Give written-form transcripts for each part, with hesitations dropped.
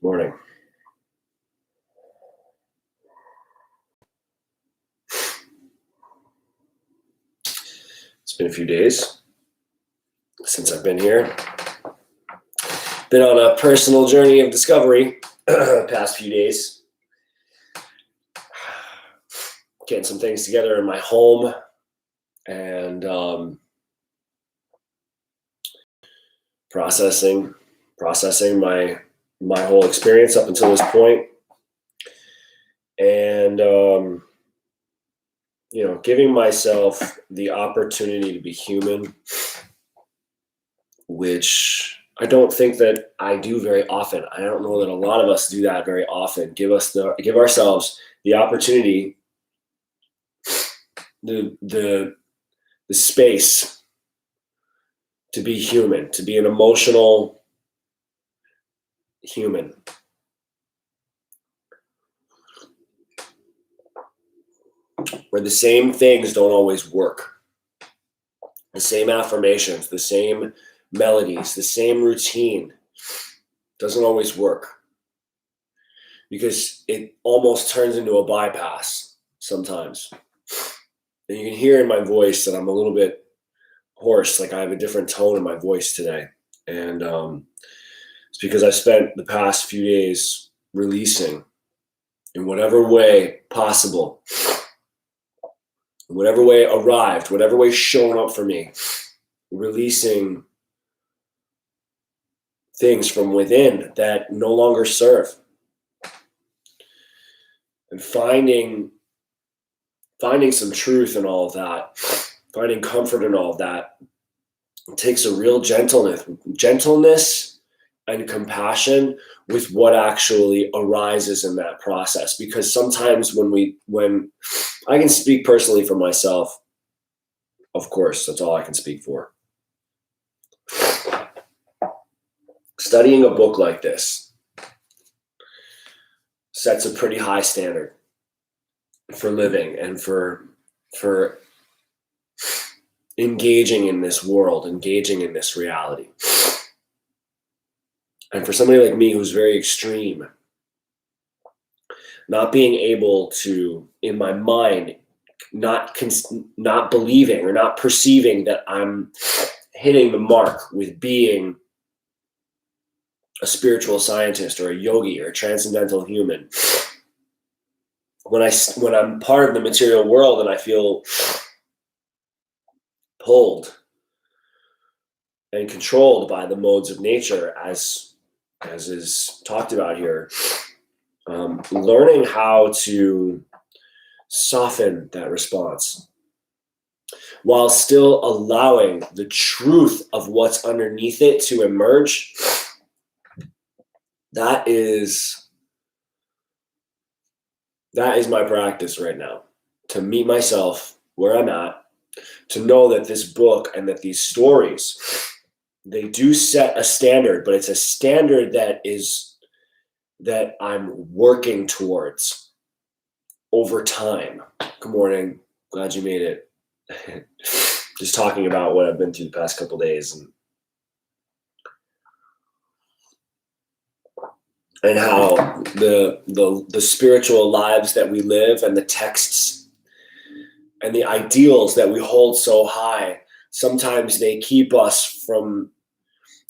Morning. It's been a few days since I've been here. Been on a personal journey of discovery past few days. Getting some things together in my home and processing my whole experience up until this point. And giving myself the opportunity to be human, which I don't think that I do very often. I don't know that a lot of us do that very often. Give ourselves the opportunity, the space to be human, to be an emotional human. Where the same things don't always work. The same affirmations, the same melodies, the same routine doesn't always work. Because it almost turns into a bypass sometimes. And you can hear in my voice that I'm a little bit hoarse, like I have a different tone in my voice today. And it's because I spent the past few days releasing in whatever way possible, in whatever way arrived, whatever way shown up for me, releasing things from within that no longer serve. And finding some truth in all of that, finding comfort in all of that, it takes a real gentleness and compassion with what actually arises in that process. Because sometimes when I can speak personally for myself, of course, that's all I can speak for. Studying a book like this sets a pretty high standard for living and for engaging in this world, engaging in this reality. And for somebody like me who's very extreme, not being able to, in my mind, not believing or not perceiving that I'm hitting the mark with being a spiritual scientist or a yogi or a transcendental human. When I'm part of the material world and I feel pulled and controlled by the modes of nature, as is talked about here, learning how to soften that response while still allowing the truth of what's underneath it to emerge, that is my practice right now. To meet myself where I'm at, to know that this book and that these stories, they do set a standard, but it's a standard that I'm working towards over time. Good morning. Glad you made it. Just talking about what I've been through the past couple days and how the spiritual lives that we live and the texts and the ideals that we hold so high, sometimes they keep us from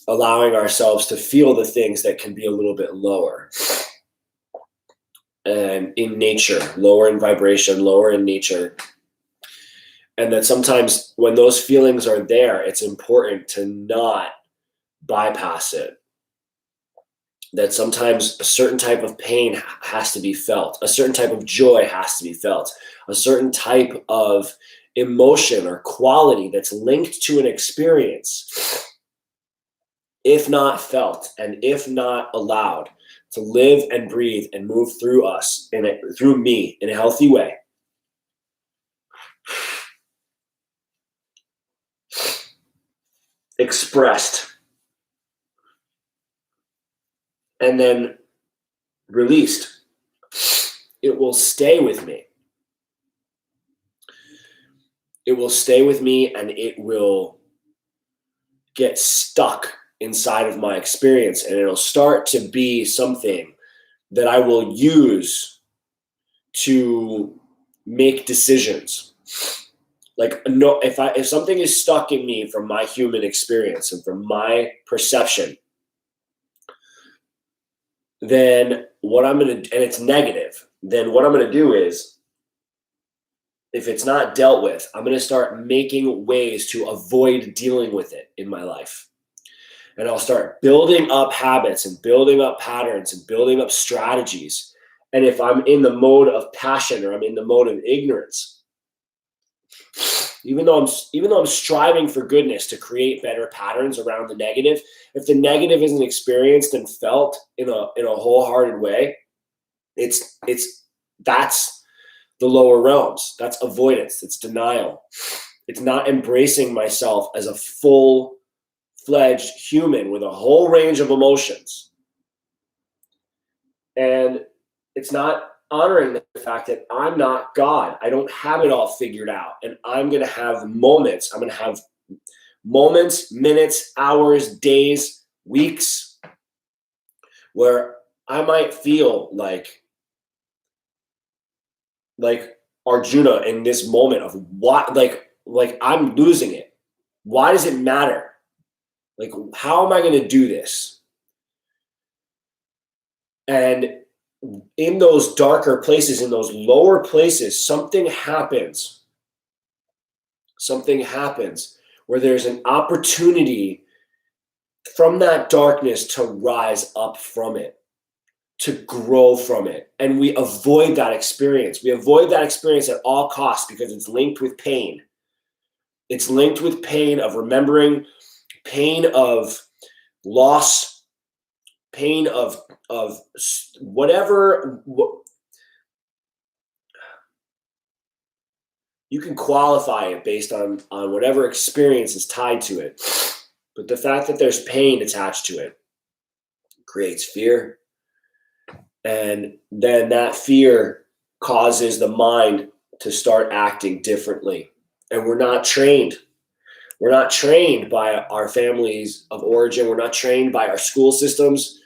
allowing ourselves to feel the things that can be a little bit lower and in nature, lower in vibration, lower in nature. And that sometimes when those feelings are there, it's important to not bypass it. That sometimes a certain type of pain has to be felt, a certain type of joy has to be felt, a certain type of emotion or quality that's linked to an experience, if not felt and if not allowed to live and breathe and move through us, through me in a healthy way, expressed, and then released, it will stay with me. It will stay with me and it will get stuck inside of my experience, and it'll start to be something that I will use to make decisions. Like, no, if something is stuck in me from my human experience and from my perception, then what I'm going to, and it's negative, then what I'm going to do is, if it's not dealt with, I'm going to start making ways to avoid dealing with it in my life. And I'll start building up habits and building up patterns and building up strategies. And if I'm in the mode of passion or I'm in the mode of ignorance, even though I'm striving for goodness to create better patterns around the negative, if the negative isn't experienced and felt in a wholehearted way, that's the lower realms. That's avoidance. It's denial. It's not embracing myself as a full-fledged human with a whole range of emotions. And it's not honoring the fact that I'm not God. I don't have it all figured out. And I'm going to have moments. I'm going to have moments, minutes, hours, days, weeks where I might feel like Arjuna in this moment of what, like I'm losing it. Why does it matter? Like, how am I going to do this? And in those darker places, in those lower places, something happens. Something happens where there's an opportunity from that darkness to rise up from it, to grow from it. And we avoid that experience. We avoid that experience at all costs because it's linked with pain. It's linked with pain of remembering, pain of loss, pain of whatever. You can qualify it based on whatever experience is tied to it. But the fact that there's pain attached to it creates fear. And then that fear causes the mind to start acting differently. And we're not trained. We're not trained by our families of origin. We're not trained by our school systems.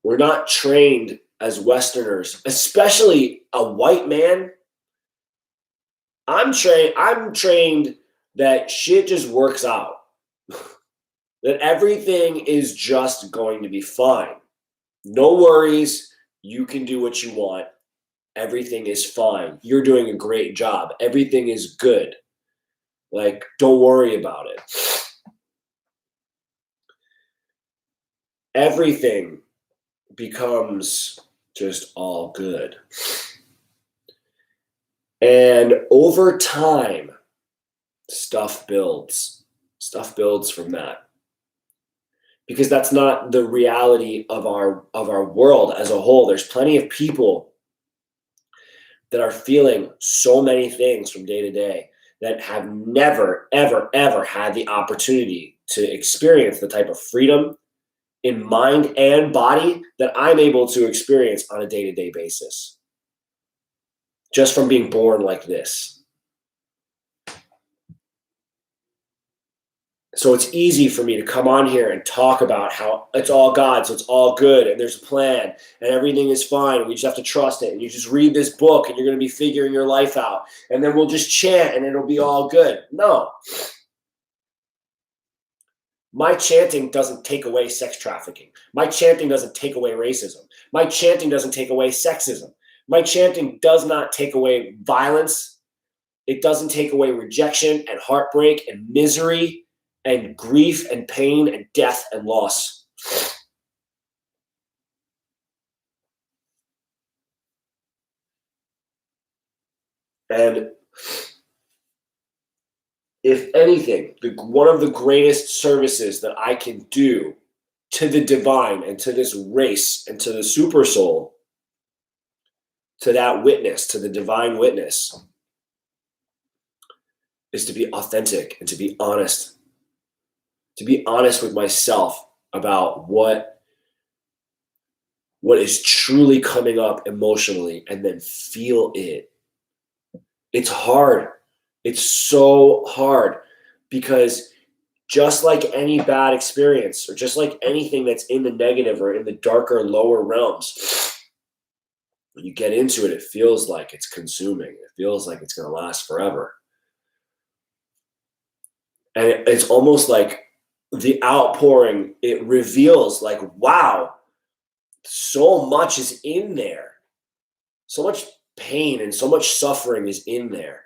We're not trained as Westerners, especially a white man. I'm trained that shit just works out. That everything is just going to be fine. No worries. You can do what you want. Everything is fine. You're doing a great job. Everything is good. Like, don't worry about it. Everything becomes just all good. And over time, stuff builds. Stuff builds from that. Because that's not the reality of our world as a whole. There's plenty of people that are feeling so many things from day to day that have never, ever, ever had the opportunity to experience the type of freedom in mind and body that I'm able to experience on a day-to-day basis. Just from being born like this. So it's easy for me to come on here and talk about how it's all God, so it's all good, and there's a plan, and everything is fine, and we just have to trust it, and you just read this book, and you're going to be figuring your life out, and then we'll just chant, and it'll be all good. No. My chanting doesn't take away sex trafficking. My chanting doesn't take away racism. My chanting doesn't take away sexism. My chanting does not take away violence. It doesn't take away rejection and heartbreak and misery and grief and pain and death and loss. And if anything, one of the greatest services that I can do to the divine and to this race and to the super soul, to that witness, to the divine witness, is to be authentic and to be honest. To be honest with myself about what is truly coming up emotionally and then feel it. It's hard. It's so hard because just like any bad experience, or just like anything that's in the negative or in the darker, lower realms, when you get into it, it feels like it's consuming. It feels like it's going to last forever. And it's almost like the outpouring, it reveals like, wow, so much is in there. So much pain and so much suffering is in there.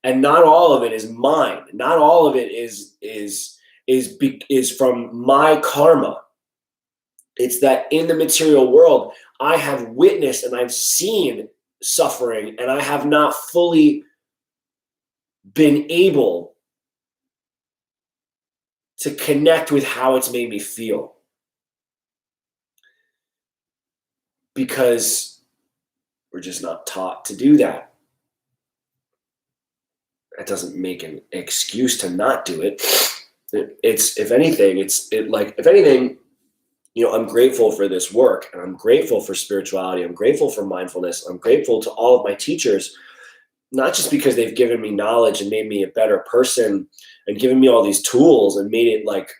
And not all of it is mine. Not all of it is from my karma. It's that in the material world, I have witnessed and I've seen suffering, and I have not fully been able to connect with how it's made me feel. Because we're just not taught to do that. That doesn't make an excuse to not do it. If anything, I'm grateful for this work, and I'm grateful for spirituality. I'm grateful for mindfulness. I'm grateful to all of my teachers, not just because they've given me knowledge and made me a better person and given me all these tools and made it like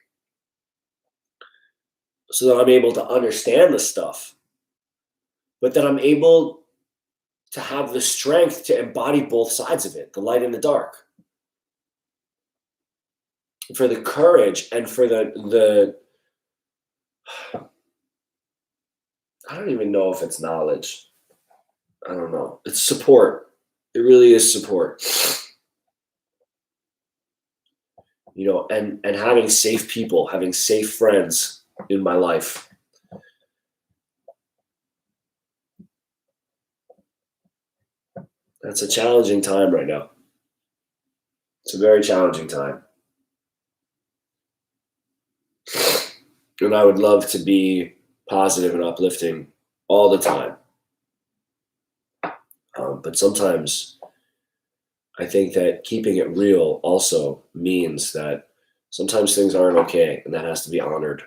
so that I'm able to understand the stuff, but that I'm able to have the strength to embody both sides of it, the light and the dark. For the courage and for the I don't even know if it's knowledge. I don't know. It's support. It really is support. And having safe people, having safe friends in my life. That's a challenging time right now. It's a very challenging time. And I would love to be positive and uplifting all the time. But sometimes I think that keeping it real also means that sometimes things aren't okay, and that has to be honored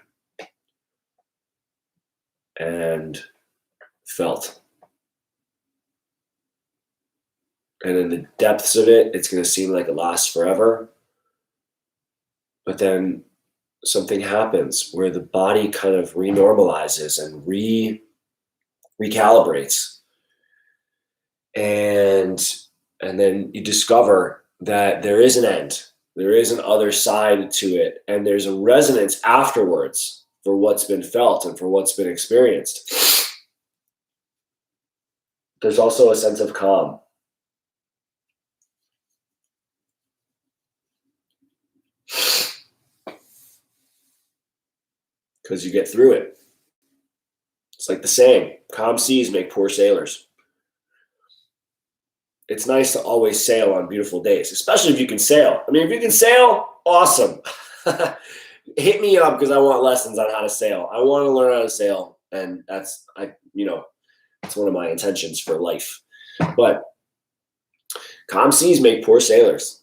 and felt. And in the depths of it, it's going to seem like it lasts forever. But then something happens where the body kind of renormalizes and recalibrates. And then you discover that there is an end. There is an other side to it. And there's a resonance afterwards for what's been felt and for what's been experienced. There's also a sense of calm. Because you get through it. It's like the saying, calm seas make poor sailors. It's nice to always sail on beautiful days, especially if you can sail. I mean, if you can sail, awesome. Hit me up because I want lessons on how to sail. I want to learn how to sail, and that's one of my intentions for life. But calm seas make poor sailors,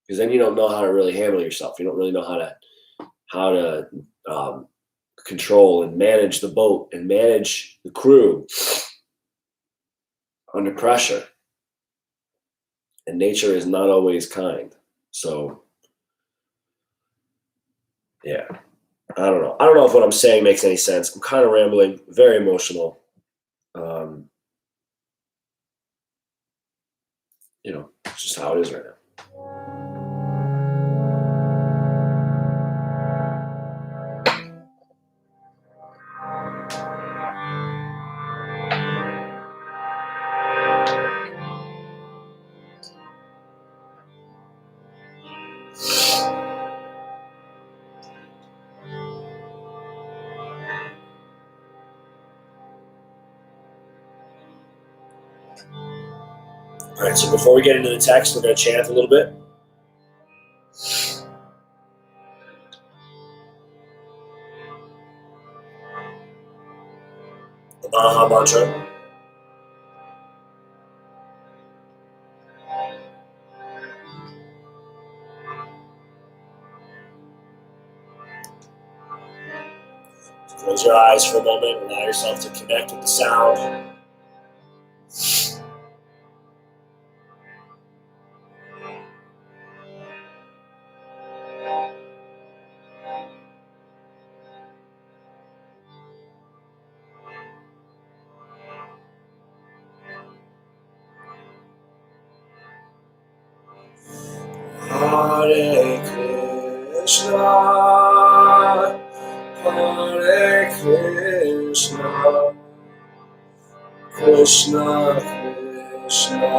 because then you don't know how to really handle yourself. You don't really know how to control and manage the boat and manage the crew under pressure. And nature is not always kind. So, yeah, I don't know. I don't know if what I'm saying makes any sense. I'm kind of rambling, very emotional. It's just how it is right now. All right, so before we get into the text, we're going to chant a little bit. The Maha Mantra. So close your eyes for a moment. Allow yourself to connect with the sound. Hare Krishna, Hare Krishna, Krishna Krishna,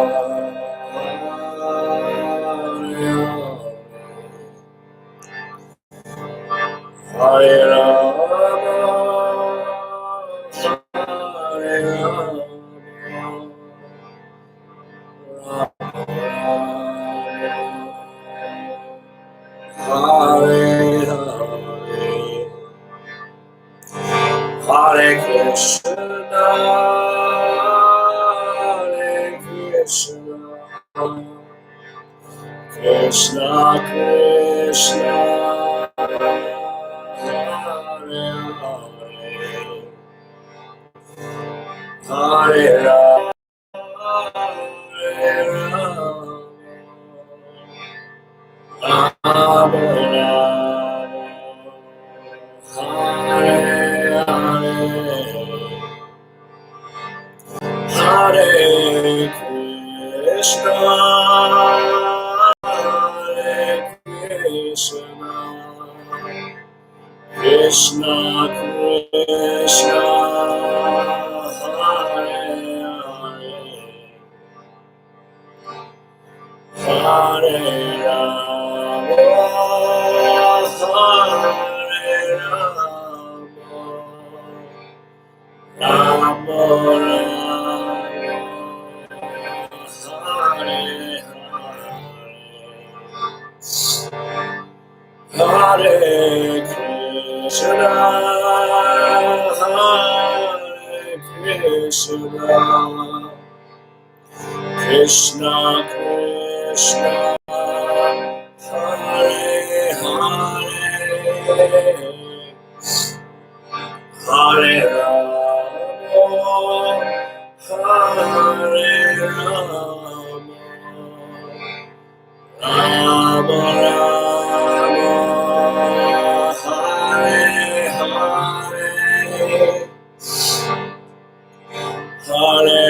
Hare Rama, Hare Rama, Hare Hare, Hare Krishna, Hare Krishna, Krishna Krishna, Hare Hare, Hare Rama, Hare Rama, Hare Hare, Hare Krishna, Hare Krishna, Krishna Krishna, Hare Hare, Hare Rama, Hare Rama, Rama Rama, Hare Krishna, Hare Krishna, Krishna Krishna, Hare Hare, Hare Rama, Hare Rama, Rama Rama, Hare Hare, Hare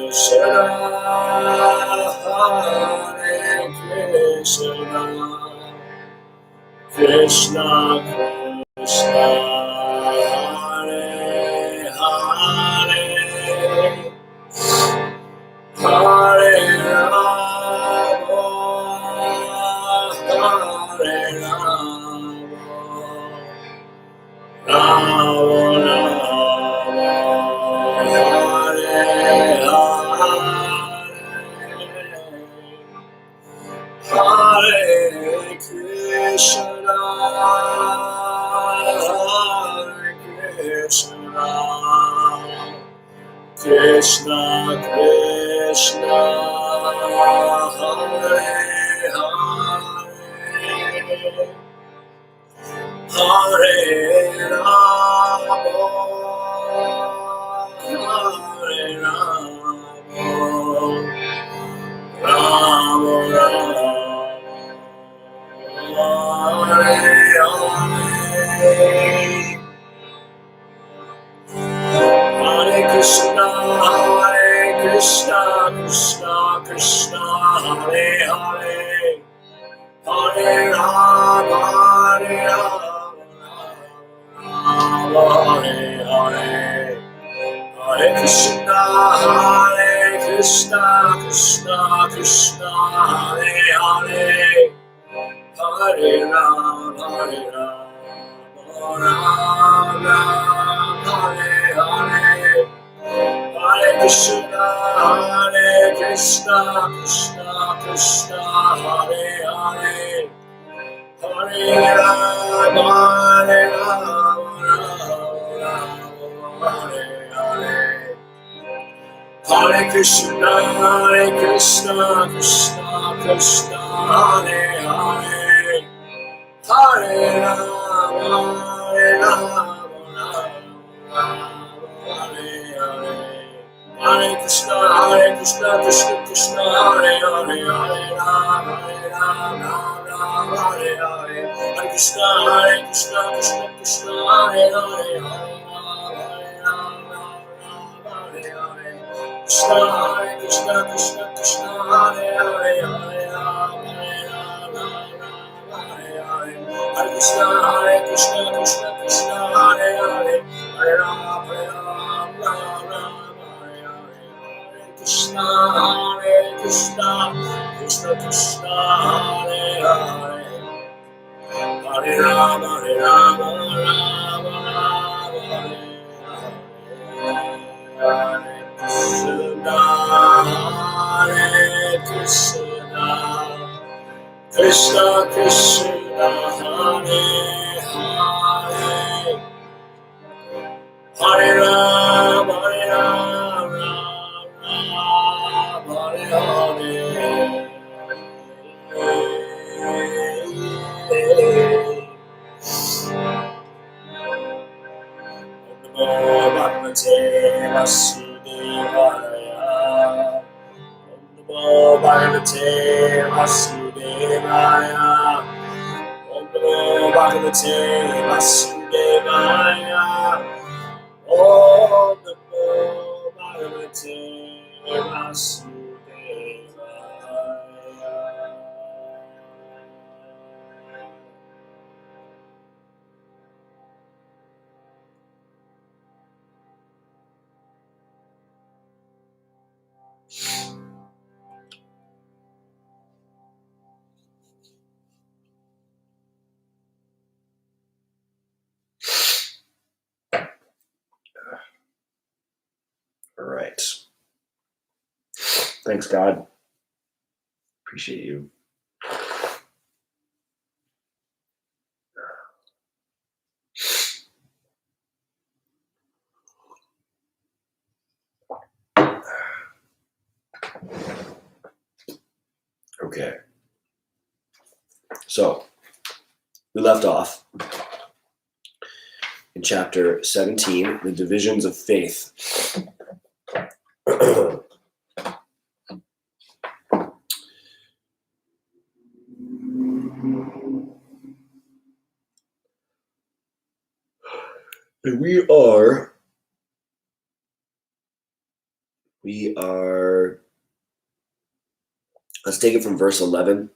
Krishna, Hare Krishna, Krishna Krishna, Hare Hare, Hare Rama, Hare Rama, Rama Rama, Hare Hare, Hare Krishna, Hare Krishna, Krishna Krishna, Hare Hare, Hare Rama, Hare Rama, Rama Rama, Hare Hare, Hare Krishna, Krishna Krishna, Hare Hare, Hare Rama, Hare Hare, Hare Krishna, Krishna Krishna, Hare Hare, Hare Rama, Rama Hare Hare, Hare Krishna, Krishna Krishna, Hare Hare, Hare Rama, Rama Hare Hare, Hare Krishna, Krishna Krishna, Hare Hare, Hare Rama, Hare Hare, Hare Krishna, Krishna Krishna, Hare Hare, Hare Rama, Hare Hare, Hare Krishna, Krishna Krishna, Hare Hare, Hare Rama, Hare Hare, Krishna Krishna, Hare Hare, Hare Rama, All right. Thanks, God. Appreciate you. Okay. So we left off in chapter 17, the divisions of faith. And we are, let's take it from verse 11.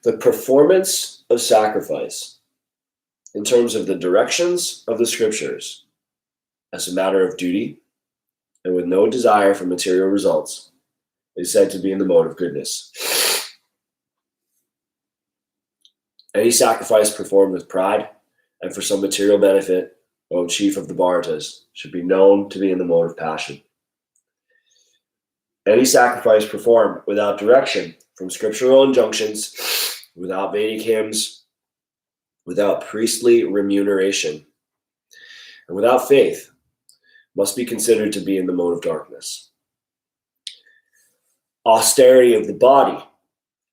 The performance of sacrifice in terms of the directions of the scriptures as a matter of duty and with no desire for material results is said to be in the mode of goodness. Any sacrifice performed with pride and for some material benefit, O chief of the Bhartas, should be known to be in the mode of passion. Any sacrifice performed without direction from scriptural injunctions, without Vedic hymns, without priestly remuneration, and without faith must be considered to be in the mode of darkness. Austerity of the body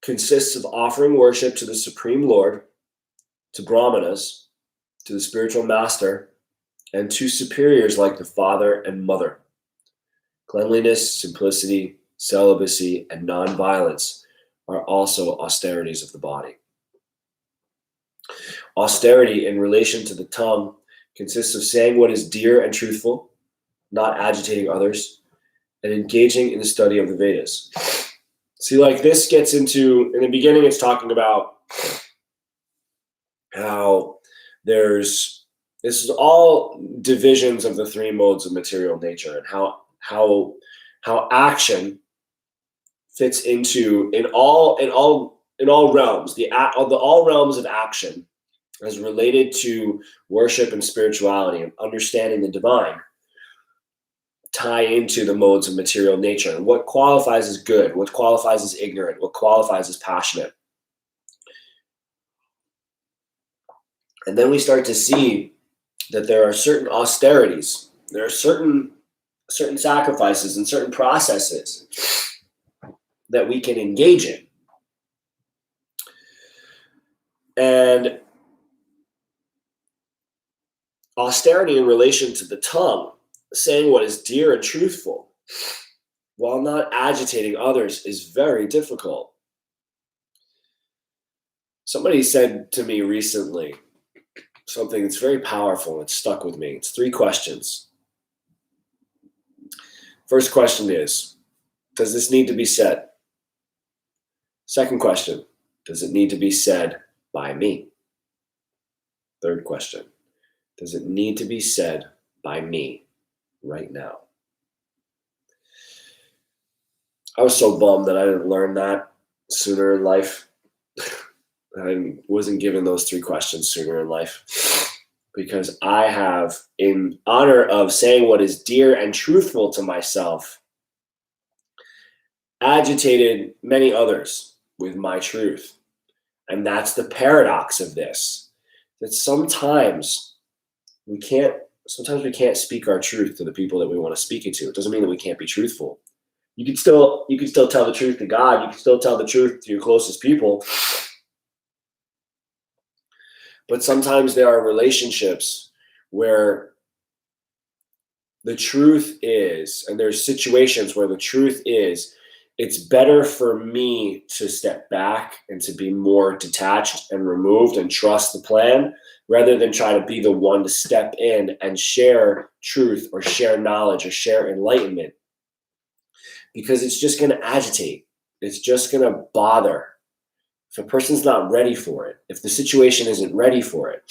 consists of offering worship to the Supreme Lord, to Brahmanas, to the spiritual master, and to superiors like the father and mother. Cleanliness, simplicity, celibacy, and non-violence are also austerities of the body. Austerity in relation to the tongue consists of saying what is dear and truthful, not agitating others, and engaging in the study of the Vedas. See, like this gets into, in the beginning, it's talking about how this is all divisions of the three modes of material nature, and how action fits into in all realms, all realms of action as related to worship and spirituality and understanding the divine tie into the modes of material nature. And what qualifies as good, what qualifies as ignorant, what qualifies as passionate. And then we start to see that there are certain austerities, there are certain sacrifices and certain processes that we can engage in. And austerity in relation to the tongue, saying what is dear and truthful, while not agitating others, is very difficult. Somebody said to me recently something that's very powerful and stuck with me. It's 3 questions. First question is, does this need to be said? Second question, Does it need to be said by me? Third question. Does it need to be said by me right now? I was so bummed that I didn't learn that sooner in life. I wasn't given those 3 questions sooner in life, because I have, in honor of saying what is dear and truthful to myself, agitated many others with my truth. And that's the paradox of this, that sometimes we can't speak our truth to the people that we want to speak it to. It doesn't mean that we can't be truthful. You can still tell the truth to God. You can still tell the truth to your closest people. But sometimes there are relationships where the truth is, and there's situations where the truth is, it's better for me to step back and to be more detached and removed and trust the plan, rather than try to be the one to step in and share truth or share knowledge or share enlightenment. Because it's just going to agitate. It's just going to bother. If a person's not ready for it, if the situation isn't ready for it,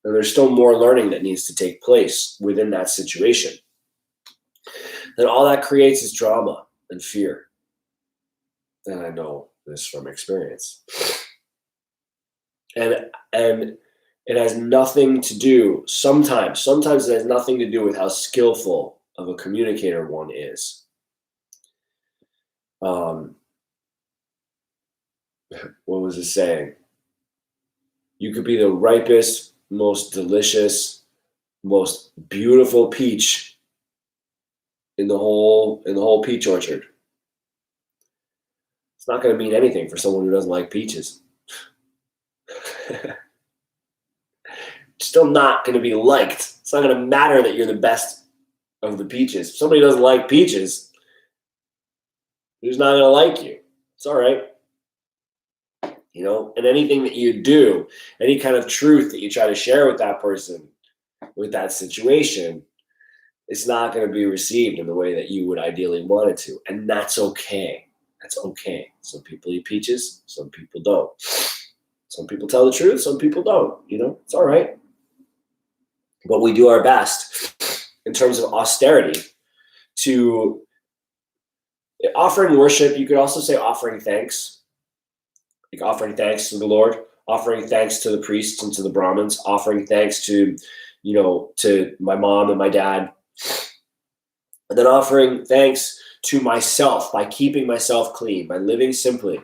then there's still more learning that needs to take place within that situation. Then all that creates is drama and fear. And I know this from experience. And it has nothing to do, sometimes it has nothing to do with how skillful of a communicator one is. What was it saying? You could be the ripest, most delicious, most beautiful peach in the whole peach orchard. It's not going to mean anything for someone who doesn't like peaches. It's still not going to be liked. It's not going to matter that you're the best of the peaches. If somebody doesn't like peaches, who's not going to like you? It's all right. You know, and anything that you do, any kind of truth that you try to share with that person, with that situation, it's not going to be received in the way that you would ideally want it to. And that's okay. That's okay. Some people eat peaches, some people don't. Some people tell the truth, some people don't. You know, it's all right. But we do our best in terms of austerity to offering worship. You could also say offering thanks. Like offering thanks to the Lord, offering thanks to the priests and to the Brahmins, offering thanks to, to my mom and my dad. And then offering thanks to myself by keeping myself clean, by living simply.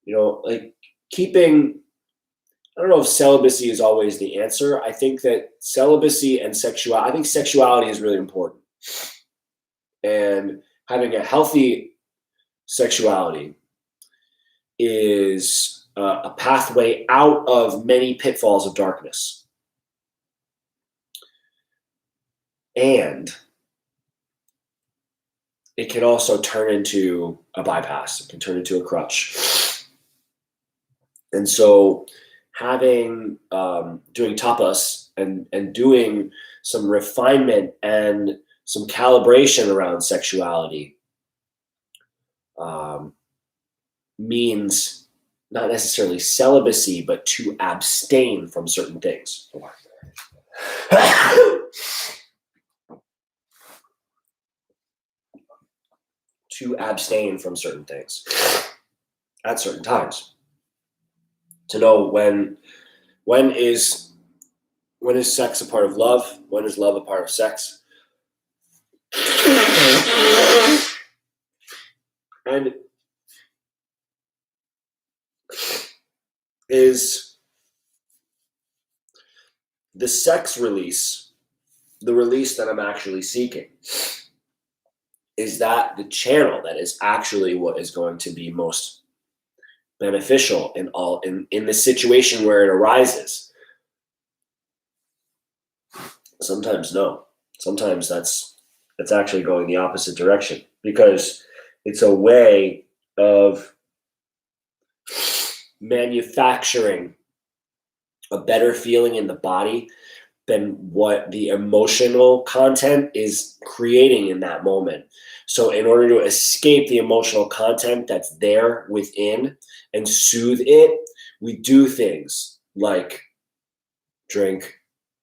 Like keeping, I don't know if celibacy is always the answer. I think that celibacy and sexuality, I think sexuality is really important. And having a healthy sexuality is a pathway out of many pitfalls of darkness. And it can also turn into a bypass. It can turn into a crutch. And so doing tapas and doing some refinement and some calibration around sexuality means not necessarily celibacy, but to abstain from certain things. To abstain from certain things at certain times. To know when is sex a part of love? When is love a part of sex? And is the sex release, the release that I'm actually seeking, is that the channel that is actually what is going to be most beneficial in the situation where it arises? Sometimes no. Sometimes that's actually going the opposite direction, because it's a way of manufacturing a better feeling in the body than what the emotional content is creating in that moment. So in order to escape the emotional content that's there within and soothe it, we do things like drink,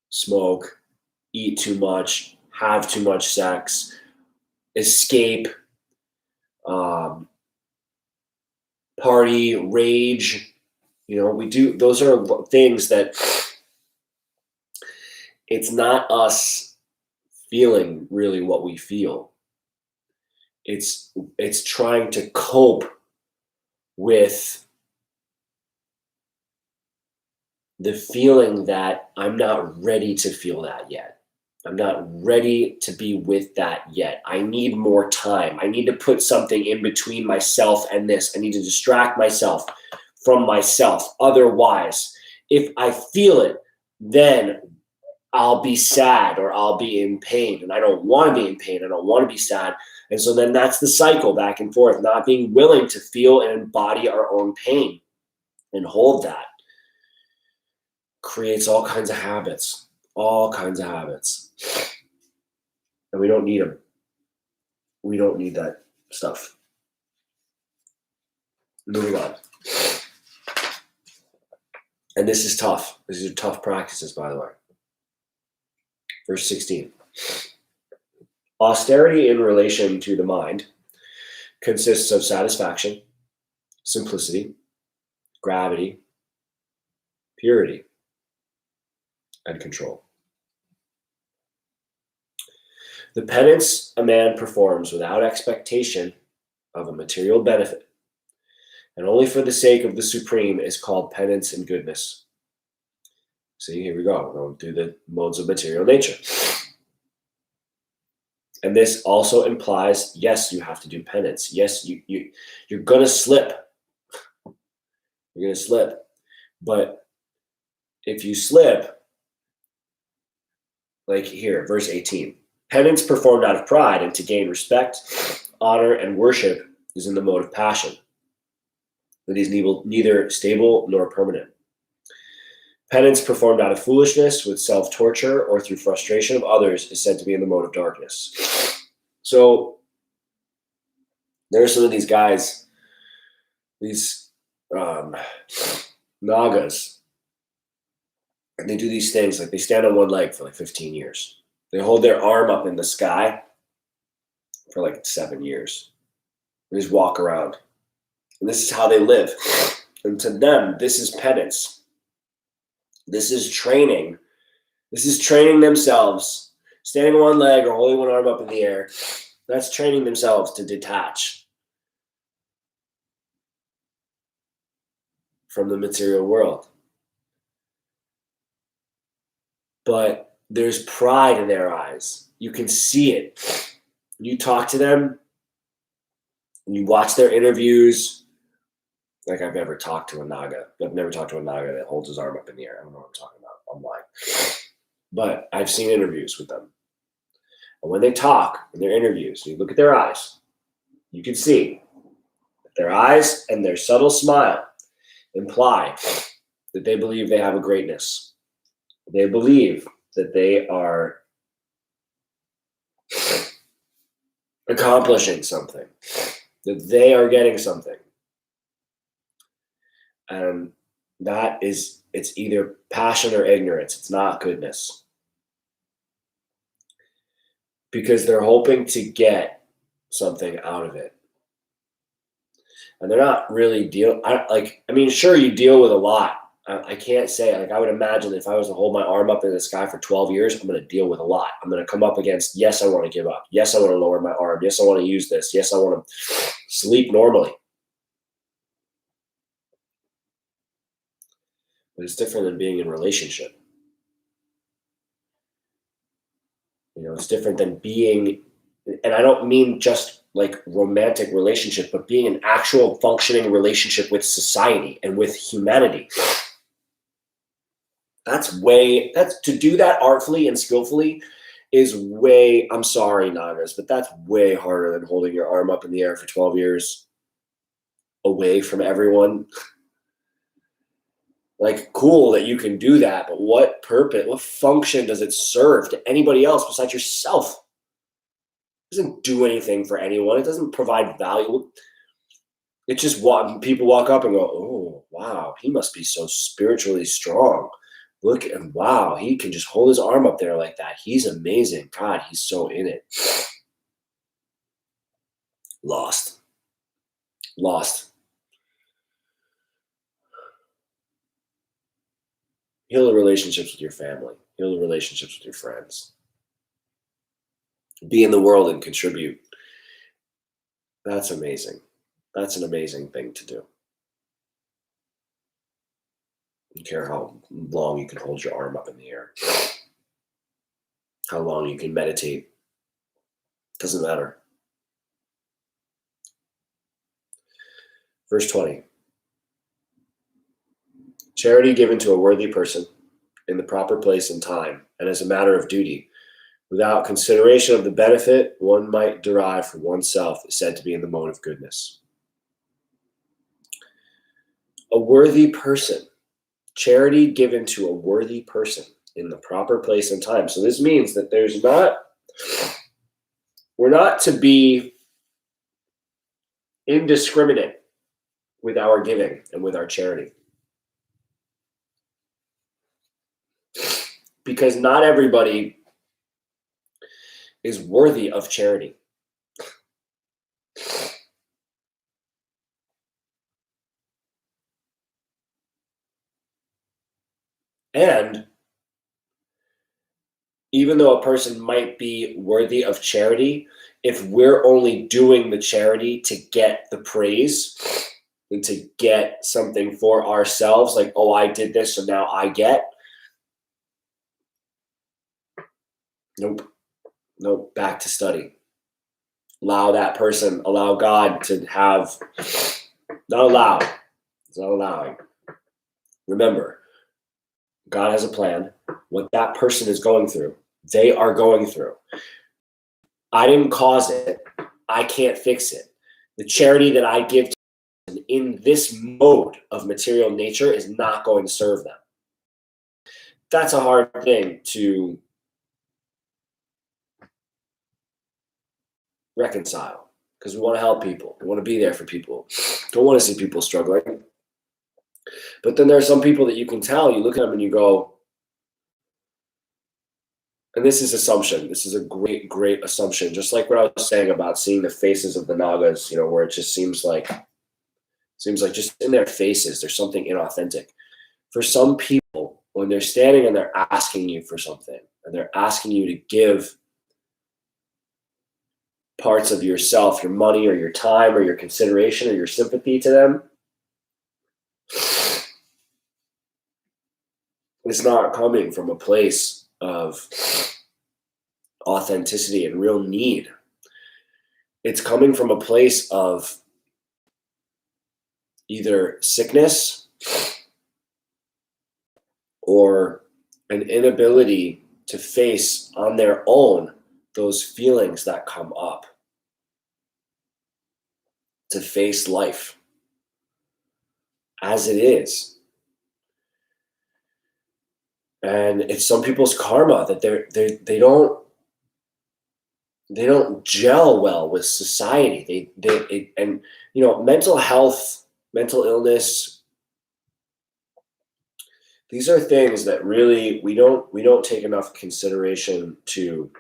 smoke, eat too much, have too much sex, escape, party, rage. We do, those are things that it's not us feeling really what we feel. It's trying to cope with the feeling that I'm not ready to feel that yet. I'm not ready to be with that yet. I need more time. I need to put something in between myself and this. I need to distract myself from myself. Otherwise, if I feel it, then I'll be sad or I'll be in pain. And I don't want to be in pain. I don't want to be sad. And so then that's the cycle back and forth, not being willing to feel and embody our own pain and hold that. Creates all kinds of habits. And we don't need them. We don't need that stuff. Moving on. And this is tough. These are tough practices, by the way. Verse 16. Austerity in relation to the mind consists of satisfaction, simplicity, gravity, purity, and control. The penance a man performs without expectation of a material benefit, and only for the sake of the supreme, is called penance and goodness. See, here we go. We're going through the modes of material nature. And this also implies, yes, you have to do penance. Yes, you're going to slip. You're going to slip. But if you slip, like here, verse 18, penance performed out of pride and to gain respect, honor, and worship is in the mode of passion. It is neither stable nor permanent. Penance performed out of foolishness, with self-torture, or through frustration of others is said to be in the mode of darkness. So there are some of these guys, these Nagas, and they do these things, like they stand on one leg for like 15 years. They hold their arm up in the sky for like 7 years. They just walk around. And this is how they live. And to them, this is penance. This is training. This is training themselves. Standing on one leg or holding one arm up in the air. That's training themselves to detach from the material world. But there's pride in their eyes. You can see it. You talk to them, and you watch their interviews. Like I've never talked to a Naga. I've never talked to a Naga that holds his arm up in the air. I don't know what I'm talking about. I'm lying. But I've seen interviews with them. And when they talk in their interviews, you look at their eyes, you can see that their eyes and their subtle smile imply that they believe they have a greatness. They believe that they are accomplishing something, that they are getting something. And that is, it's either passion or ignorance. It's not goodness. Because they're hoping to get something out of it. And they're not really sure, you deal with a lot. I can't say, I would imagine that if I was to hold my arm up in the sky for 12 years, I'm going to deal with a lot. I'm going to come up against, yes, I want to give up. Yes, I want to lower my arm. Yes, I want to use this. Yes, I want to sleep normally. But it's different than being in a relationship. It's different than being, and I don't mean just like romantic relationship, but being an actual functioning relationship with society and with humanity. To do that artfully and skillfully is way, I'm sorry, Nagas, but that's way harder than holding your arm up in the air for 12 years away from everyone. Like, cool that you can do that, but what purpose, what function does it serve to anybody else besides yourself? It doesn't do anything for anyone. It doesn't provide value. It's just people walk up and go, oh, wow, he must be so spiritually strong. Look, and wow, he can just hold his arm up there like that. He's amazing. God, he's so in it. Lost. Heal the relationships with your family. Heal the relationships with your friends. Be in the world and contribute. That's amazing. That's an amazing thing to do. I don't care how long you can hold your arm up in the air. How long you can meditate. Doesn't matter. Verse 20. Charity given to a worthy person in the proper place and time, and as a matter of duty, without consideration of the benefit one might derive for oneself, is said to be in the mode of goodness. A worthy person. Charity given to a worthy person in the proper place and time. So this means that we're not to be indiscriminate with our giving and with our charity. Because not everybody is worthy of charity. And even though a person might be worthy of charity, if we're only doing the charity to get the praise and to get something for ourselves, like, oh, I did this, so now I get. Nope, back to study. Allow God to have, not allowed, it's not allowing. Remember, God has a plan. What that person is going through, they are going through. I didn't cause it. I can't fix it. The charity that I give to them in this mode of material nature is not going to serve them. That's a hard thing to reconcile, because we want to help people. We want to be there for people. Don't want to see people struggling. But then there are some people that you can tell, you look at them and you go, and this is assumption. This is a great, great assumption. Just like what I was saying about seeing the faces of the Nagas, where it just seems like just in their faces, there's something inauthentic. For some people, when they're standing and they're asking you for something, and they're asking you to give parts of yourself, your money or your time or your consideration or your sympathy to them, it's not coming from a place of authenticity and real need. It's coming from a place of either sickness or an inability to face on their own those feelings that come up, to face life as it is. And it's some people's karma that they don't gel well with society. And mental health, mental illness, these are things that really we don't take enough consideration to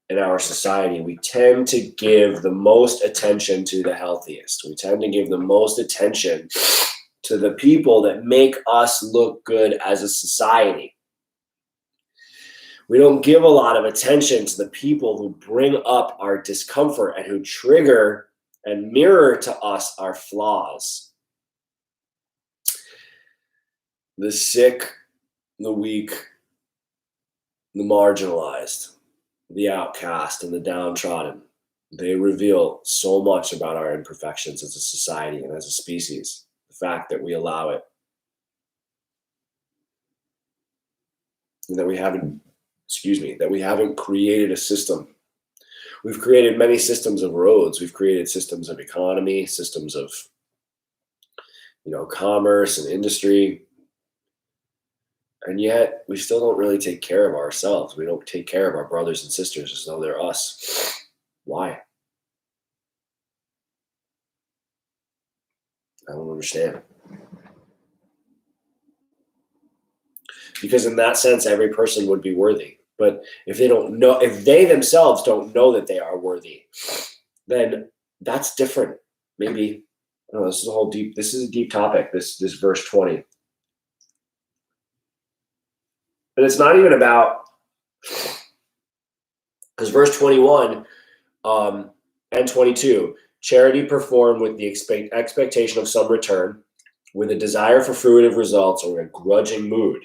in our society. We tend to give the most attention to the healthiest. We tend to give the most attention to the people that make us look good as a society. We don't give a lot of attention to the people who bring up our discomfort and who trigger and mirror to us our flaws. The sick, the weak, the marginalized, the outcast, and the downtrodden. They reveal so much about our imperfections as a society and as a species. The fact that we allow it. And that we haven't created a system. We've created many systems of roads. We've created systems of economy, systems of, commerce and industry. And yet we still don't really take care of ourselves. We don't take care of our brothers and sisters as though they're us. Why? I don't understand. Because in that sense, every person would be worthy. But if they themselves don't know that they are worthy, then that's different. Maybe. I don't know, this is a deep topic, this verse 20. But it's not even about, because verse 21 and 22, charity performed with the expectation of some return, with a desire for fruitive results or a grudging mood,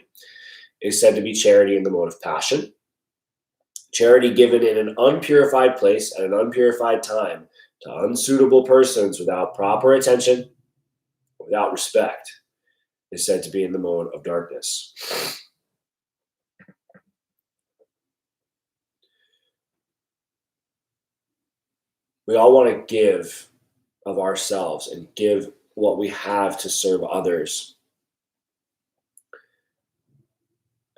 is said to be charity in the mode of passion. Charity given in an unpurified place at an unpurified time to unsuitable persons without proper attention, without respect, is said to be in the mode of darkness. We all want to give of ourselves and give what we have to serve others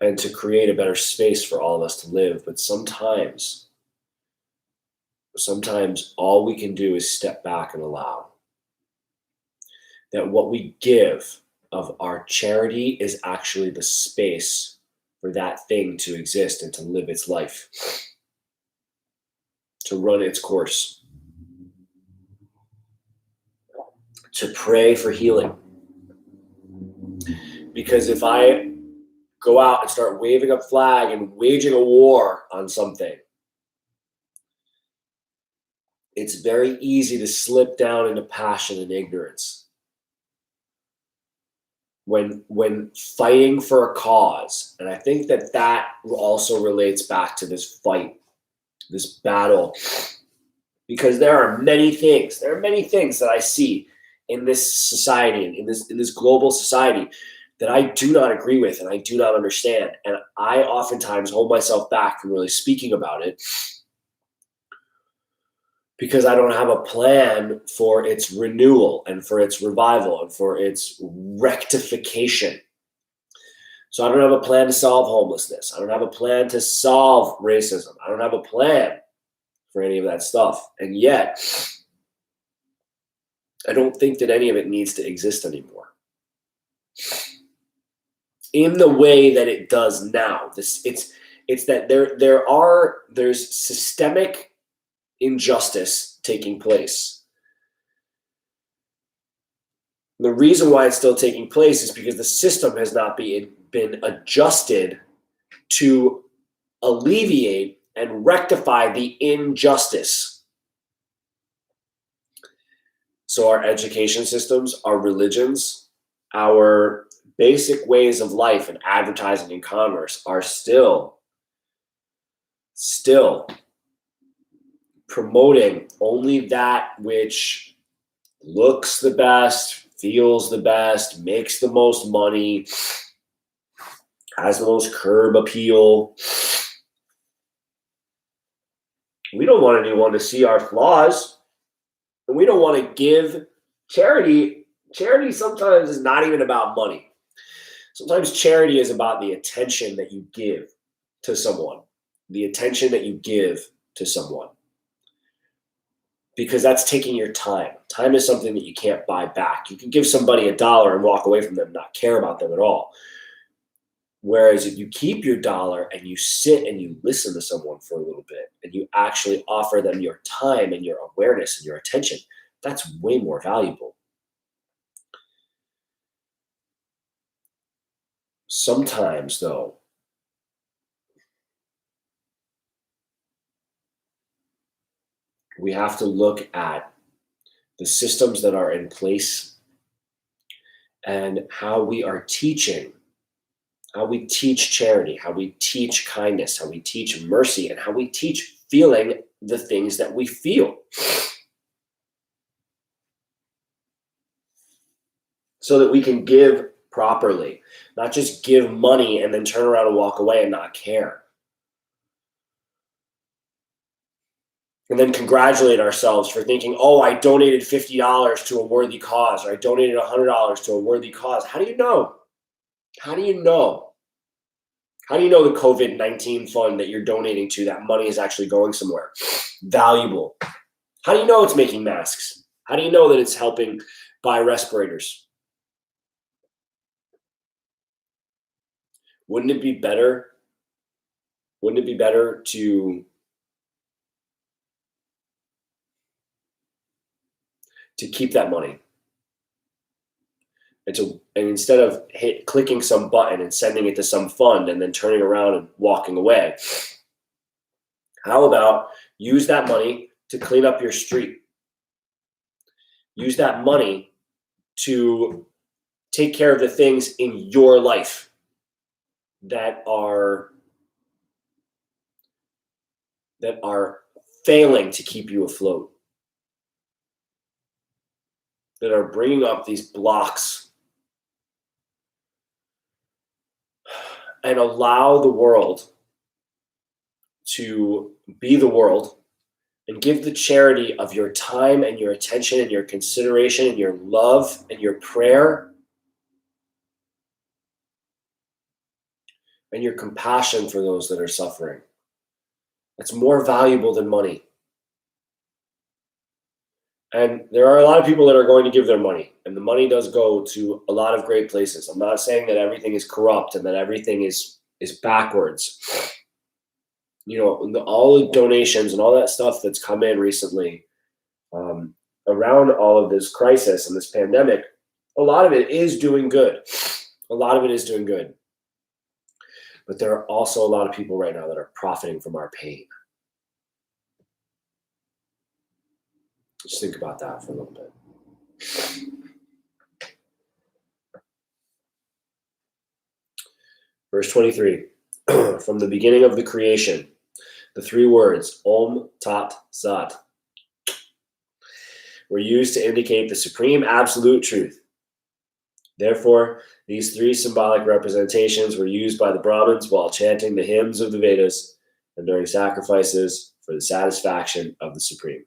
and to create a better space for all of us to live. But sometimes all we can do is step back and allow that what we give of our charity is actually the space for that thing to exist and to live its life, to run its course, to pray for healing. Because if I go out and start waving a flag and waging a war on something, it's very easy to slip down into passion and ignorance. When fighting for a cause, and I think that also relates back to this fight, this battle, because there are many things that I see in this society, in this global society, that I do not agree with and I do not understand. And I oftentimes hold myself back from really speaking about it because I don't have a plan for its renewal and for its revival and for its rectification. So I don't have a plan to solve homelessness. I don't have a plan to solve racism. I don't have a plan for any of that stuff. And yet, I don't think that any of it needs to exist anymore in the way that it does now. It's that there's systemic injustice taking place. The reason why it's still taking place is because the system has not been adjusted to alleviate and rectify the injustice. So our education systems, our religions, our basic ways of life and advertising and commerce are still promoting only that which looks the best, feels the best, makes the most money, has the most curb appeal. We don't want anyone to see our flaws. And we don't want to give charity. Charity sometimes is not even about money. Sometimes charity is about the attention that you give to someone. The attention that you give to someone. Because that's taking your time. Time is something that you can't buy back. You can give somebody $1 and walk away from them and not care about them at all. Whereas if you keep your $1 and you sit and you listen to someone for a little bit and you actually offer them your time and your awareness and your attention, that's way more valuable. Sometimes, though, we have to look at the systems that are in place and how we are teaching, how we teach charity, how we teach kindness, how we teach mercy, and how we teach feeling the things that we feel. So that we can give properly, not just give money and then turn around and walk away and not care. And then congratulate ourselves for thinking, oh, I donated $50 to a worthy cause, or I donated $100 to a worthy cause. How do you know? How do you know How do you know the COVID-19 fund that you're donating to, that money is actually going somewhere valuable? How do you know it's making masks? How do you know that it's helping buy respirators? Wouldn't it be better? Wouldn't it be better to keep that money? And instead of clicking some button and sending it to some fund and then turning around and walking away, how about use that money to clean up your street? Use that money to take care of the things in your life that are failing to keep you afloat, that are bringing up these blocks. And allow the world to be the world, and give the charity of your time and your attention and your consideration and your love and your prayer and your compassion for those that are suffering. It's more valuable than money. And there are a lot of people that are going to give their money, and the money does go to a lot of great places. I'm not saying that everything is corrupt and that everything is backwards. You know, all the donations and all that stuff that's come in recently around all of this crisis and this pandemic, a lot of it is doing good. A lot of it is doing good. But there are also a lot of people right now that are profiting from our pain. Just think about that for a little bit. Verse 23, from the beginning of the creation, the three words, Om Tat Sat, were used to indicate the supreme absolute truth. Therefore, these three symbolic representations were used by the Brahmins while chanting the hymns of the Vedas and during sacrifices for the satisfaction of the Supreme.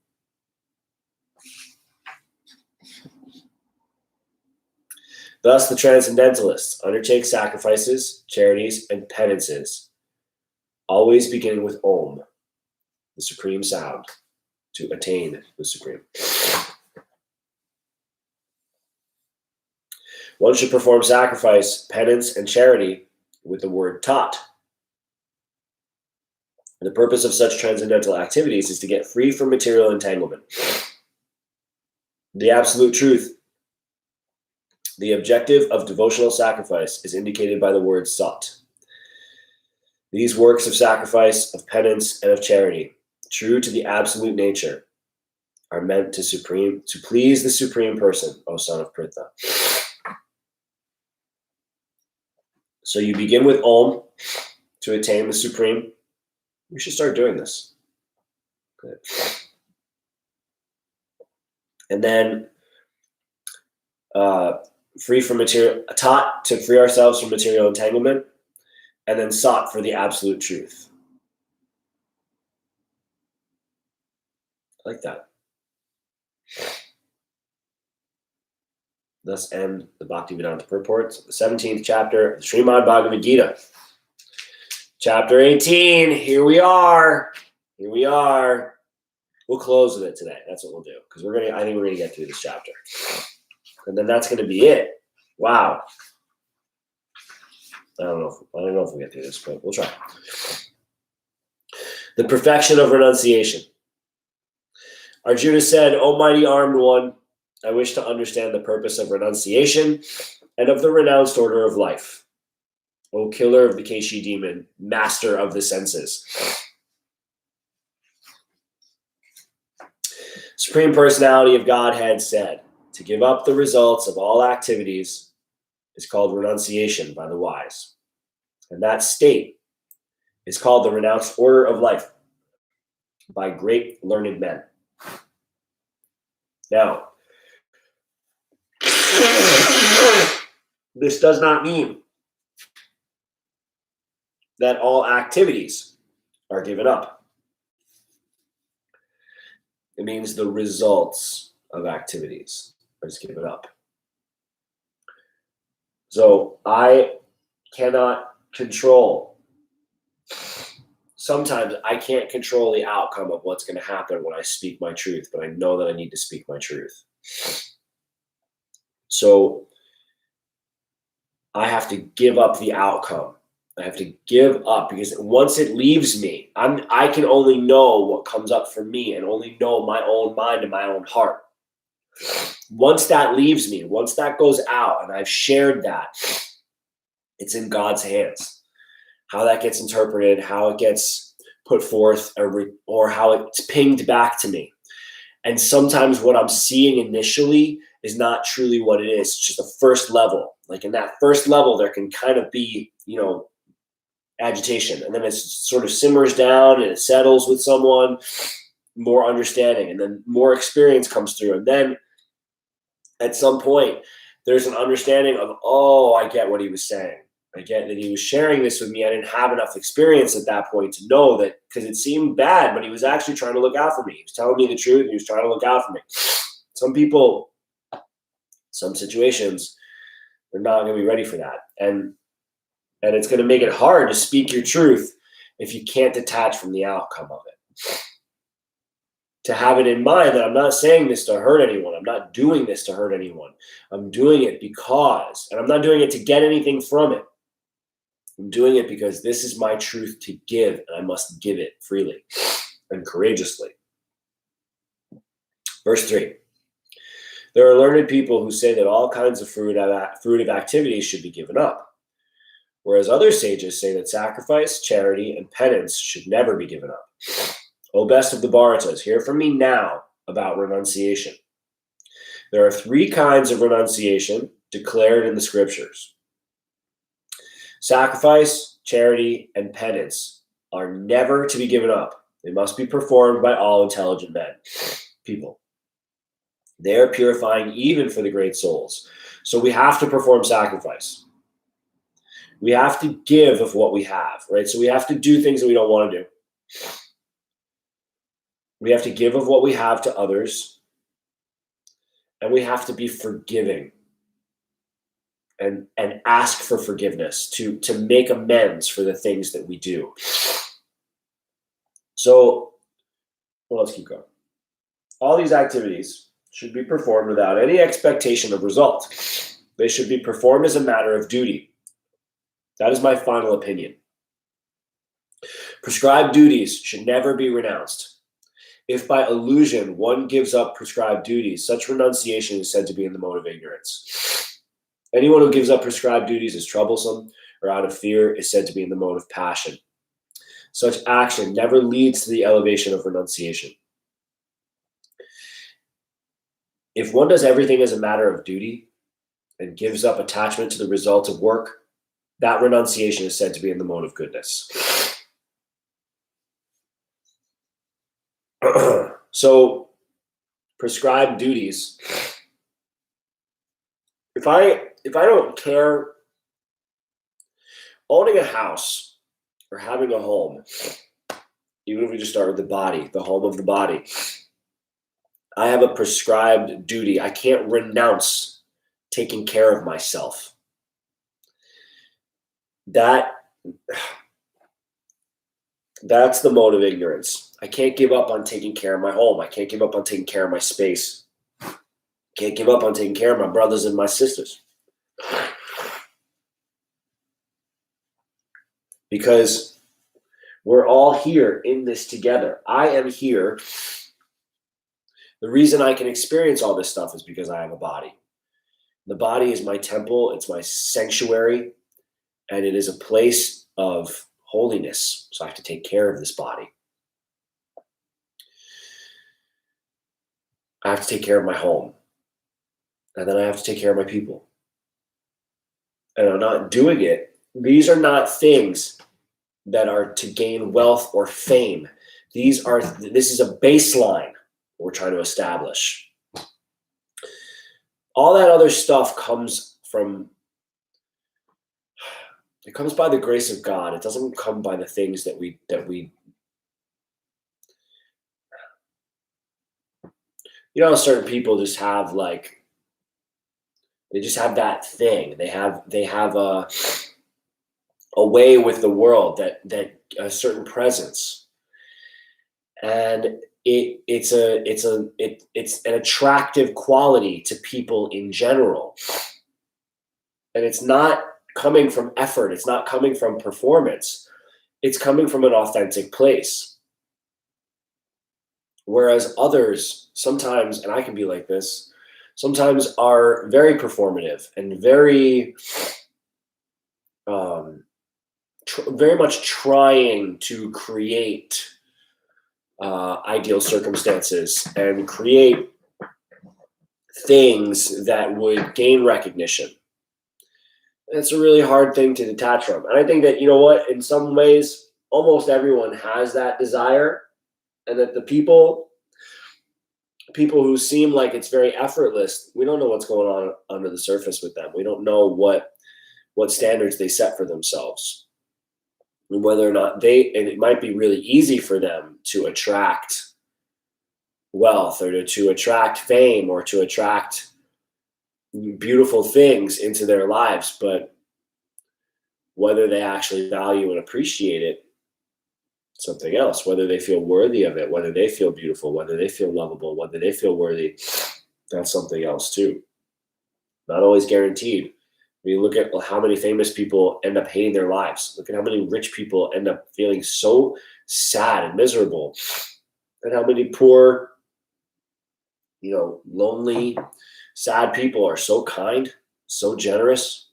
Thus, the transcendentalists undertake sacrifices, charities, and penances, always beginning with Om, the supreme sound, to attain the Supreme. One should perform sacrifice, penance, and charity with the word Tat. The purpose of such transcendental activities is to get free from material entanglement. The absolute truth. The objective of devotional sacrifice is indicated by the word Sat. These works of sacrifice, of penance, and of charity, true to the absolute nature, are meant to please the Supreme Person, O son of Pritha. So you begin with Om to attain the Supreme. We should start doing this. Good. And then free from material, Tat to free ourselves from material entanglement, and then Sat for the absolute truth. I like that. Thus end the Bhaktivedanta purports, the 17th chapter of the Srimad Bhagavad Gita. Chapter 18, here we are. Here we are. We'll close with it today. That's what we'll do. Because I think we're gonna get through this chapter. And then that's gonna be it. Wow. I don't know if we'll get through this, but we'll try. The perfection of renunciation. Arjuna said, O mighty armed one, I wish to understand the purpose of renunciation and of the renounced order of life. O killer of the Keshi demon, master of the senses. Supreme Personality of Godhead said, to give up the results of all activities is called renunciation by the wise. And that state is called the renounced order of life by great learned men. Now, this does not mean that all activities are given up. It means the results of activities are just given up. So I cannot control sometimes I can't control the outcome of what's going to happen when I speak my truth, but I know that I need to speak my truth. So I have to give up the outcome. I have to give up, because once it leaves me, I can only know what comes up for me and only know my own mind and my own heart. Once that leaves me, once that goes out and I've shared that, it's in God's hands. How that gets interpreted, how it gets put forth, or how it's pinged back to me. And sometimes what I'm seeing initially is not truly what it is. It's just the first level. Like in that first level, there can kind of be, agitation. And then it sort of simmers down and it settles with someone, more understanding. And then more experience comes through. And then at some point, there's an understanding of, oh, I get what he was saying. I get that he was sharing this with me. I didn't have enough experience at that point to know that, because it seemed bad, but he was actually trying to look out for me. He was telling me the truth and he was trying to look out for me. Some people, some situations, they're not going to be ready for that. And it's going to make it hard to speak your truth if you can't detach from the outcome of it. To have it in mind that I'm not saying this to hurt anyone. I'm not doing this to hurt anyone. I'm doing it because, and I'm not doing it to get anything from it. I'm doing it because this is my truth to give, and I must give it freely and courageously. Verse 3. There are learned people who say that all kinds of fruitive activities should be given up, whereas other sages say that sacrifice, charity, and penance should never be given up. O best of the Bharatas, hear from me now about renunciation. There are 3 kinds of renunciation declared in the scriptures. Sacrifice, charity, and penance are never to be given up. They must be performed by all intelligent people. They are purifying even for the great souls. So we have to perform sacrifice. We have to give of what we have, right? So we have to do things that we don't want to do. We have to give of what we have to others. And we have to be forgiving and ask for forgiveness to make amends for the things that we do. So, well, let's keep going. All these activities should be performed without any expectation of result. They should be performed as a matter of duty. That is my final opinion. Prescribed duties should never be renounced. If by illusion one gives up prescribed duties, such renunciation is said to be in the mode of ignorance. Anyone who gives up prescribed duties is troublesome, or out of fear is said to be in the mode of passion. Such action never leads to the elevation of renunciation. If one does everything as a matter of duty and gives up attachment to the result of work, that renunciation is said to be in the mode of goodness. So, prescribed duties. If I don't care, owning a house or having a home, even if we just start with the body, the home of the body, I have a prescribed duty. I can't renounce taking care of myself. That's the mode of ignorance. I can't give up on taking care of my home. I can't give up on taking care of my space. I can't give up on taking care of my brothers and my sisters. Because we're all here in this together. I am here. The reason I can experience all this stuff is because I have a body. The body is my temple. It's my sanctuary. And it is a place of holiness. So I have to take care of this body. I have to take care of my home. And then I have to take care of my people. And I'm not doing it. These are not things that are to gain wealth or fame. This is a baseline we're trying to establish. All that other stuff comes by the grace of God. It doesn't come by the things that we certain people just have they just have that thing. They have a way with the world that a certain presence, and it's an attractive quality to people in general. And it's not coming from effort. It's not coming from performance. It's coming from an authentic place. Whereas others sometimes, and I can be like this, sometimes are very performative and very, very much trying to create ideal circumstances and create things that would gain recognition. It's a really hard thing to detach from. And I think that, you know what, in some ways, almost everyone has that desire, and that the people who seem like it's very effortless, we don't know what's going on under the surface with them. We don't know what standards they set for themselves, and whether or not and it might be really easy for them to attract wealth, or to attract fame, or to attract beautiful things into their lives, but whether they actually value and appreciate it, something else. Whether they feel worthy of it, whether they feel beautiful, whether they feel lovable, whether they feel worthy, that's something else too. Not always guaranteed. I mean, look at how many famous people end up hating their lives. Look at how many rich people end up feeling so sad and miserable, and how many poor, lonely, sad people are so kind, so generous,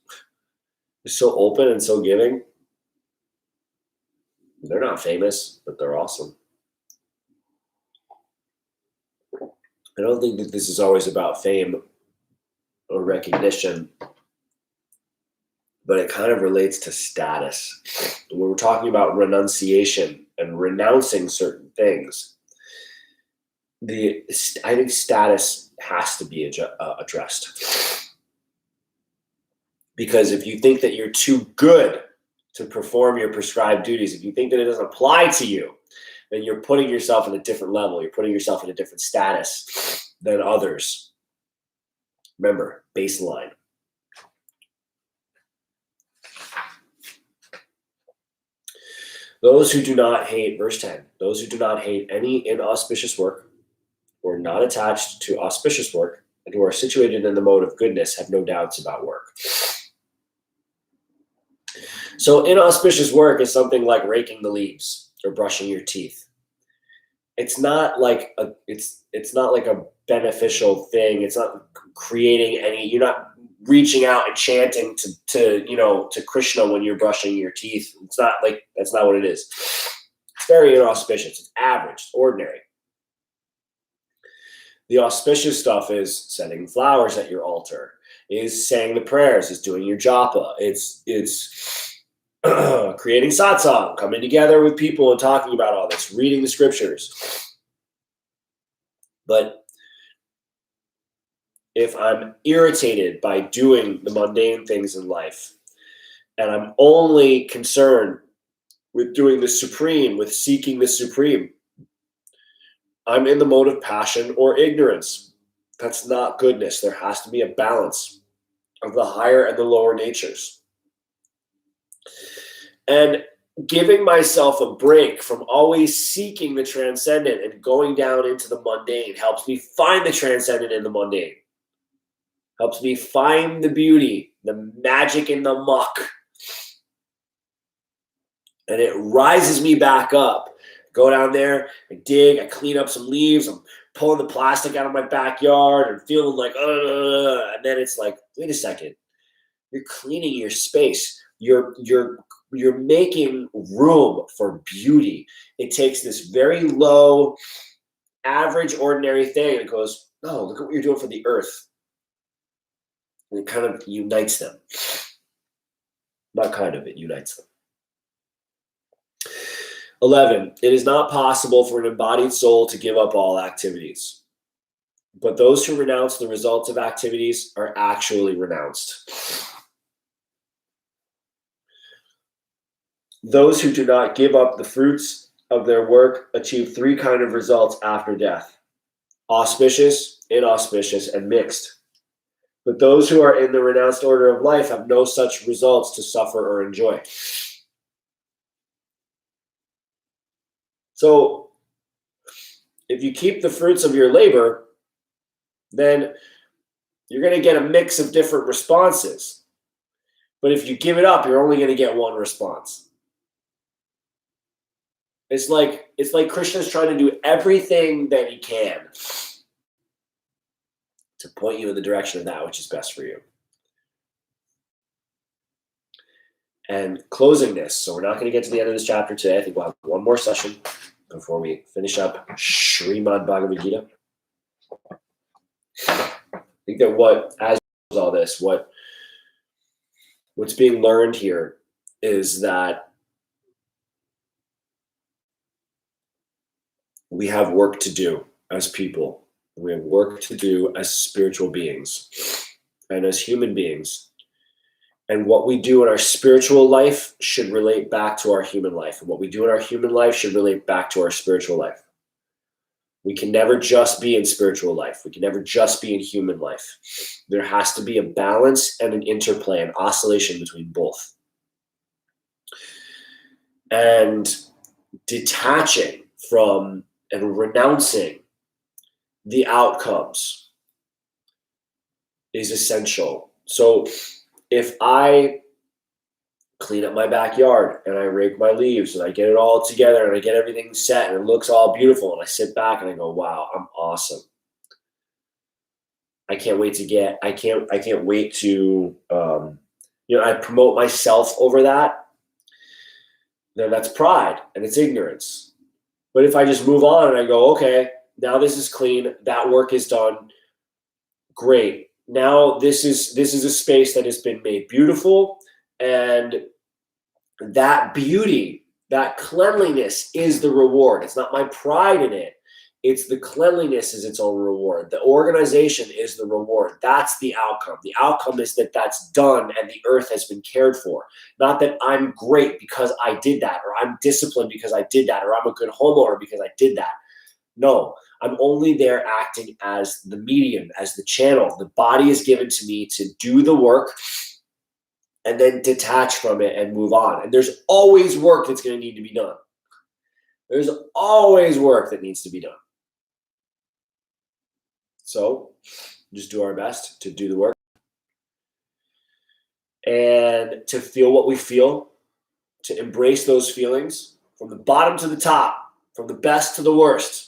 so open, and so giving. They're not famous, but they're awesome. I don't think that this is always about fame or recognition, but it kind of relates to status. When we're talking about renunciation and renouncing certain things, I think status has to be addressed. Because if you think that you're too good to perform your prescribed duties, if you think that it doesn't apply to you, then you're putting yourself in a different level. You're putting yourself in a different status than others. Remember, baseline. Those who do not hate, verse 10, those who do not hate any inauspicious work, or not attached to auspicious work, and who are situated in the mode of goodness, have no doubts about work. So inauspicious work is something like raking the leaves or brushing your teeth. It's not like a beneficial thing. It's not creating any. You're not reaching out and chanting to Krishna when you're brushing your teeth. It's not like that's not what it is. It's very inauspicious. It's average. It's ordinary. The auspicious stuff is setting flowers at your altar, is saying the prayers, is doing your japa. It's creating satsang, coming together with people and talking about all this, reading the scriptures. But if I'm irritated by doing the mundane things in life, and I'm only concerned with doing the supreme, with seeking the supreme, I'm in the mode of passion or ignorance. That's not goodness. There has to be a balance of the higher and the lower natures. And giving myself a break from always seeking the transcendent and going down into the mundane helps me find the transcendent in the mundane. Helps me find the beauty, the magic in the muck. And it rises me back up. Go down there, I dig, I clean up some leaves, I'm pulling the plastic out of my backyard and feeling like, and then it's like, wait a second. You're cleaning your space. You're making room for beauty. It takes this very low, average, ordinary thing and it goes, oh, look at what you're doing for the earth. And it kind of unites them. Not kind of, it unites them. 11, it is not possible for an embodied soul to give up all activities. But those who renounce the results of activities are actually renounced. Those who do not give up the fruits of their work achieve three kinds of results after death: auspicious, inauspicious, and mixed. But those who are in the renounced order of life have no such results to suffer or enjoy. So if you keep the fruits of your labor, then you're going to get a mix of different responses. But if you give it up, you're only going to get one response. It's like Krishna's trying to do everything that he can to point you in the direction of that which is best for you. And closing this, so we're not going to get to the end of this chapter today. I think we'll have one more session before we finish up Srimad Bhagavad Gita. I think that as all this, what's being learned here is that we have work to do as people. We have work to do as spiritual beings and as human beings. And what we do in our spiritual life should relate back to our human life. And what we do in our human life should relate back to our spiritual life. We can never just be in spiritual life. We can never just be in human life. There has to be a balance and an interplay, an oscillation between both. And detaching from and renouncing the outcomes is essential. So if I clean up my backyard and I rake my leaves and I get it all together and I get everything set and it looks all beautiful and I sit back and I go, wow, I'm awesome. I can't wait to I promote myself over that. Then that's pride and it's ignorance. But if I just move on and I go, okay, now this is clean, that work is done, great. Now this is a space that has been made beautiful, and that beauty, that cleanliness is the reward. It's not my pride in it. It's the cleanliness is its own reward. The organization is the reward. That's the outcome. The outcome is that that's done and the earth has been cared for. Not that I'm great because I did that, or I'm disciplined because I did that, or I'm a good homeowner because I did that. No, I'm only there acting as the medium, as the channel. The body is given to me to do the work and then detach from it and move on. And there's always work that's going to need to be done. There's always work that needs to be done. So just do our best to do the work and to feel what we feel, to embrace those feelings from the bottom to the top, from the best to the worst.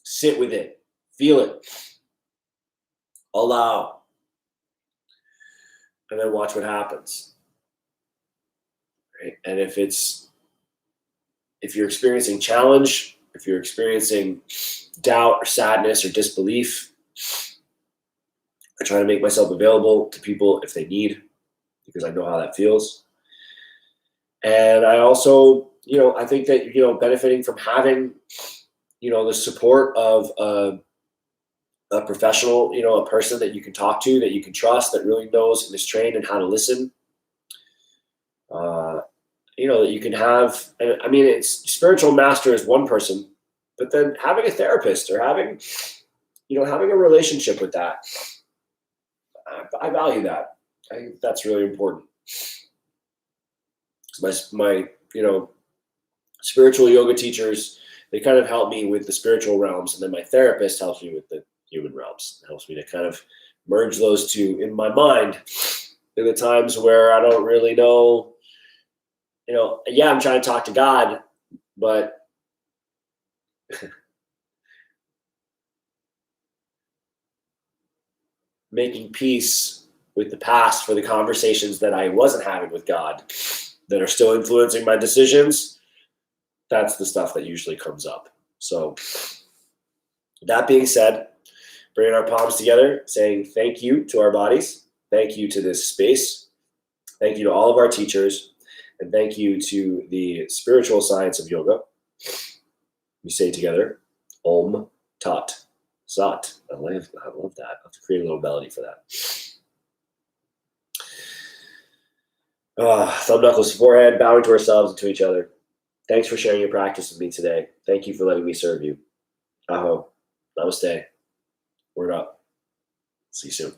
Sit with it, feel it, allow, and then watch what happens. Right? And if you're experiencing challenge, if you're experiencing doubt or sadness or disbelief, I try to make myself available to people if they need, because I know how that feels. And I also, I think that, benefiting from having, the support of a professional, a person that you can talk to, that you can trust, that really knows and is trained in how to listen, that you can have, it's spiritual master is one person, but then having a therapist or having a relationship with that, I value that. I think that's really important. My spiritual yoga teachers, they kind of help me with the spiritual realms, and then my therapist helps me with the human realms. It helps me to kind of merge those two in my mind in the times where I don't really know, I'm trying to talk to God, but making peace with the past for the conversations that I wasn't having with God that are still influencing my decisions, that's the stuff that usually comes up. So that being said, bringing our palms together, saying thank you to our bodies, thank you to this space, thank you to all of our teachers, and thank you to the spiritual science of yoga. We say together, Om Tat Sat. I love that. I'll have to create a little melody for that. Thumb knuckles to forehead, bowing to ourselves and to each other. Thanks for sharing your practice with me today. Thank you for letting me serve you. Aho. Namaste. Word up. See you soon.